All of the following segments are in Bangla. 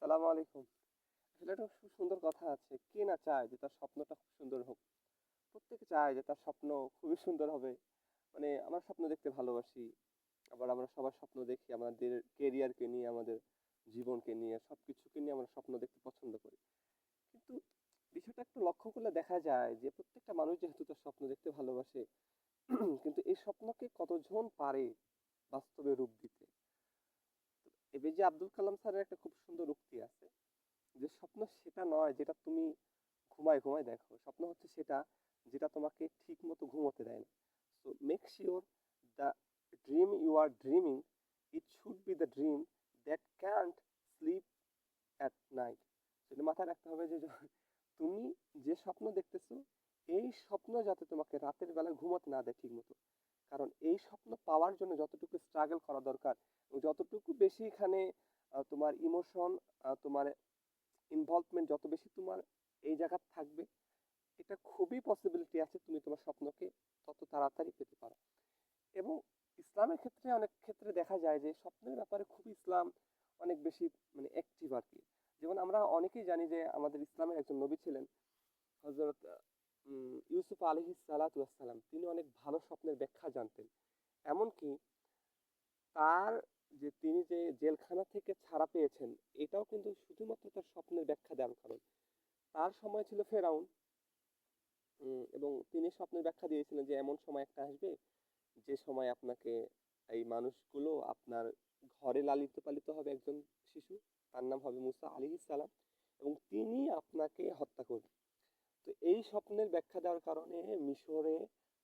সালাম আলাইকুম। আসলে একটা খুব সুন্দর কথা আছে। কে না চায় যে তার স্বপ্নটা খুব সুন্দর হোক? প্রত্যেকে চায় যে তার স্বপ্ন খুবই সুন্দর হবে। মানে আমরা স্বপ্ন দেখতে ভালোবাসি। আবার আমরা সবার স্বপ্ন দেখি আমাদের কেরিয়ারকে নিয়ে, আমাদের জীবনকে নিয়ে, সবকিছুকে নিয়ে আমরা স্বপ্ন দেখতে পছন্দ করি। কিন্তু বিষয়টা একটু লক্ষ্য করলে দেখা যায় যে প্রত্যেকটা মানুষ যেহেতু তার স্বপ্ন দেখতে ভালোবাসে, কিন্তু এই স্বপ্নকে কতজন পারে বাস্তবে রূপ দিতে? এপিজে আব্দুল কালাম স্যারের একটা খুব সুন্দর উক্তি আছে যে স্বপ্ন সেটা নয় যেটা তুমি ঘুমায় ঘুমায় দেখো, স্বপ্ন হচ্ছে সেটা যেটা তোমাকে ঠিক মতো ঘুমোতে দেয় না। So make sure the dream you are dreaming, it should be the dream that can't sleep at night. সেটা মাথায় রাখতে হবে যে তুমি যে স্বপ্ন দেখতেছো, এই স্বপ্ন যাতে তোমাকে রাতের বেলা ঘুমাতে না দেয় ঠিক মতো। কারণ এই স্বপ্ন পাওয়ার জন্য যতটুকু স্ট্রাগল করা দরকার এবং যতটুকু বেশি এখানে তোমার ইমোশন, তোমার ইনভলভমেন্ট যত বেশি তোমার এই জায়গা থাকবে, এটা খুবই পসিবিলিটি আছে তুমি তোমার স্বপ্নকে তত তাড়াতাড়ি পেতে পারো। এবং ইসলামের ক্ষেত্রে অনেক ক্ষেত্রে দেখা যায় যে স্বপ্নের ব্যাপারে খুব ইসলাম অনেক বেশি মানে অ্যাক্টিভ আর কি। যেমন আমরা অনেকেই জানি যে আমাদের ইসলামের একজন নবী ছিলেন হজরত ইউসুফ আলাইহিস সালাতু ওয়াসসালাম। তিনি অনেক ভালো স্বপ্নের ব্যাখ্যা জানতেন। এমনকি তার তিনি যে জেলখানা থেকে ছাড়া পেয়েছেন, এটাও কিন্তু শুধুমাত্র তার স্বপ্নের ব্যাখ্যা দেওয়ার কারণ। তার সময় ছিল ফেরাউন, এবং তিনি স্বপ্নের ব্যাখ্যা দিয়েছিলেন যে এমন সময় একটা আসবে যে সময় আপনাকে এই মানুষগুলো আপনার ঘরে লালিত পালিত হবে একজন শিশু, তার নাম হবে মুসা আলাইহিস সালাম, এবং তিনি আপনাকে হত্যা করবেন। তো এই স্বপ্নের ব্যাখ্যা দেওয়ার কারণে মিশরে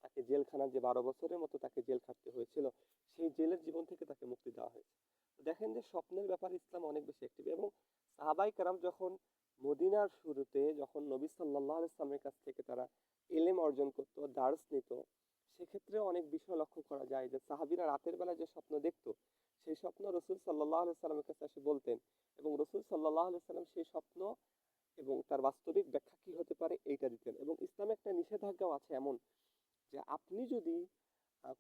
তাকে জেলখানা, যে 12 বছরের মতো তাকে জেল খাটতে হয়েছিল, সেই জেলের জীবন থেকে তাকে মুক্তি দেওয়া হয়েছে। তো দেখেন যে স্বপ্নের ব্যাপারে ইসলাম অনেক বেশি অ্যাক্টিভ। এবং সাহাবাই কারাম যখন মদিনার শুরুতে যখন নবী সাল্লাল্লাহু আলাইহি সাল্লামের কাছ থেকে তারা এলেম অর্জন করতো, দার্স নিত, সেক্ষেত্রে অনেক বিষয় লক্ষ্য করা যায় যে সাহাবীরা রাতের বেলা যে স্বপ্ন দেখতো, সেই স্বপ্ন রসুল সাল্লাল্লাহু আলাইহি সাল্লামের কাছে এসে বলতেন, এবং রসুল সাল্লাল্লাহু আলাইহি সাল্লাম সেই স্বপ্ন এবং তার বাস্তবিক ব্যাখ্যা কি হতে পারে এইটা দিতেন। এবং ইসলামে একটা নিষেধাজ্ঞাও আছে এমন যে আপনি যদি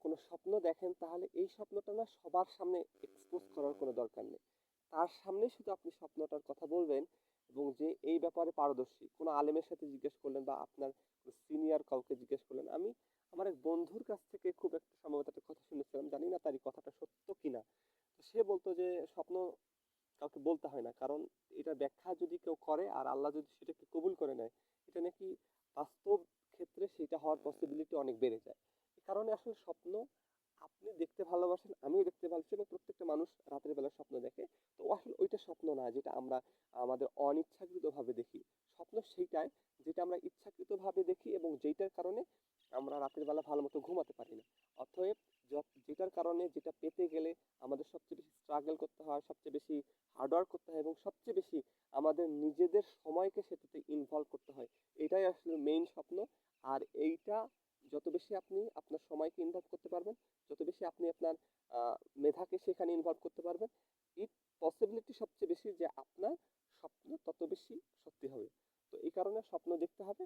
কোনো স্বপ্ন দেখেন, তাহলে এই স্বপ্নটা না সবার সামনে এক্সপোজ করার কোনো দরকার নেই। তার সামনে শুধু আপনি স্বপ্নটার কথা বলবেন, এবং যে এই ব্যাপারে পারদর্শী কোনো আলেমের সাথে জিজ্ঞেস করলেন বা আপনার সিনিয়র কাউকে জিজ্ঞেস করলেন। আমি আমার এক বন্ধুর কাছ থেকে খুব একটা সম্ভবত একটা কথা শুনেছিলাম, জানি না তার এই কথাটা সত্য কিনা। তো সে বলতো যে স্বপ্ন কাউকে বলতে হয় না, কারণ এটা ব্যাখ্যা যদি কেউ করে আর আল্লাহ যদি সেটাকে কবুল করে নেয়, এটা নাকি বাস্তব ক্ষেত্রে সেটা হওয়ার পসিবিলিটি অনেক বেড়ে যায়। এই কারণে আসলে স্বপ্ন আপনি দেখতে ভালোবাসেন, আমিও দেখতে ভালোবাসি, এবং প্রত্যেকটা মানুষ রাতের বেলা স্বপ্ন দেখে। তো আসলে ওইটা স্বপ্ন না যেটা আমরা আমাদের অনিচ্ছাকৃত ভাবে দেখি। স্বপ্ন সেইটাই যেটা আমরা ইচ্ছাকৃত ভাবে দেখি এবং যেটার কারণে আমরা রাতের বেলা ভালো মতো ঘুমাতে পারি না। অতএব যেটার কারণে যেটা পেতে গেলে আমাদের সবচেয়ে বেশি স্ট্রাগল করতে হয়, সবচেয়ে বেশি হার্ডওয়ার্ক করতে হয়, এবং সবচেয়ে বেশি আমাদের নিজেদের সময়কে সেটাতে ইনভলভ করতে হয়, এটাই আসলে মেইন স্বপ্ন। আর এইটা যত বেশি আপনি আপনার সময়কে ইনভলভ করতে পারবেন, যত বেশি আপনি আপনার আহ, মেধাকে সেখানে ইনভলভ করতে পারবেন, এই পসিবিলিটি সবচেয়ে বেশি যে আপনার স্বপ্ন তত বেশি সত্যি হবে। তো এই কারণে স্বপ্ন দেখতে হবে,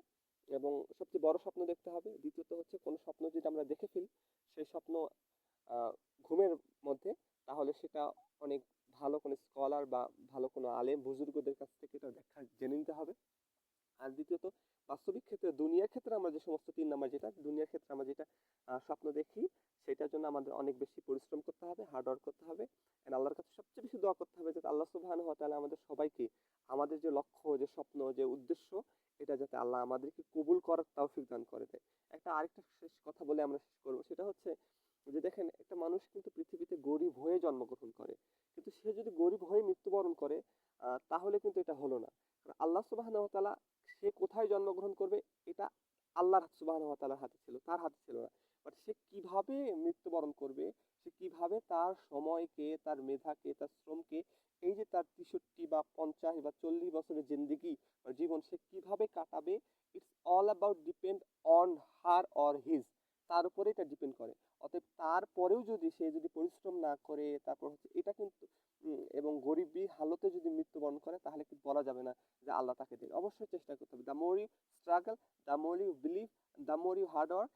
এবং সবচেয়ে বড় স্বপ্ন দেখতে হবে। দ্বিতীয়ত হচ্ছে কোনো স্বপ্ন যদি আমরা দেখে ফেলি, সেই স্বপ্ন আহ, ঘুমের মধ্যে, তাহলে সেটা অনেক ভালো কোনো স্কলার বা ভালো কোনো আলেম বুজুর্গদের কাছ থেকে এটা ব্যাখ্যা জেনে নিতে হবে। আর দ্বিতীয়ত বাস্তবিক ক্ষেত্রে দুনিয়ার ক্ষেত্রে আমরা যে সমস্ত 3 নাম্বার যেটা দুনিয়ার ক্ষেত্রে আমরা যেটা স্বপ্ন দেখি, সেটার জন্য আমাদের অনেক বেশি পরিশ্রম করতে হবে, হার্ড ওয়ার্ক করতে হবে, এন্ড আল্লাহর কাছে সবচেয়ে বেশি দোয়া করতে হবে যাতে আল্লাহ সুবহানাহু ওয়া তাআলা আমাদের সবাইকে আমাদের যে লক্ষ্য, যে স্বপ্ন, যে উদ্দেশ্য, এটা যাতে আল্লাহ আমাদেরকে কবুল করার তৌফিক দান করে দেয়। আরেকটা শেষ কথা বলে আমরা শেষ করবো, সেটা হচ্ছে যে দেখেন একটা মানুষ কিন্তু পৃথিবীতে গরিব হয়ে জন্মগ্রহণ করে, কিন্তু সে যদি গরিব হয়ে মৃত্যুবরণ করে, তাহলে কিন্তু এটা হলো না। কারণ আল্লাহ সুবহানাহু ওয়া তাআলা সে কোথায় জন্মগ্রহণ করবে, এটা আল্লাহ সুবহানাহু ওয়া তাআলার হাতে ছিল, তার হাতে ছিল না। বাট সে কিভাবে মৃত্যুবরণ করবে, সে কিভাবে তার সময়কে, তার মেধাকে, তার শ্রমকে, এই যে তার 63 বা 50 বা 40 বছরের জিন্দেগি বা জীবন সে কিভাবে কাটাবে, it's all about depend on her or his, তার উপরে এটা ডিপেন্ড করে। অতএব তারপরেও যদি সে যদি পরিশ্রম না করে, তারপর হচ্ছে এটা কিন্তু এবং গরিবী হালতে যদি মৃত্যুবরণ করে, তাহলে কিন্তু বলা যাবে না যে আল্লাহ তাকে দেন। অবশ্যই চেষ্টা করতে হবে। The more you struggle, the more you believe, the more you hard work,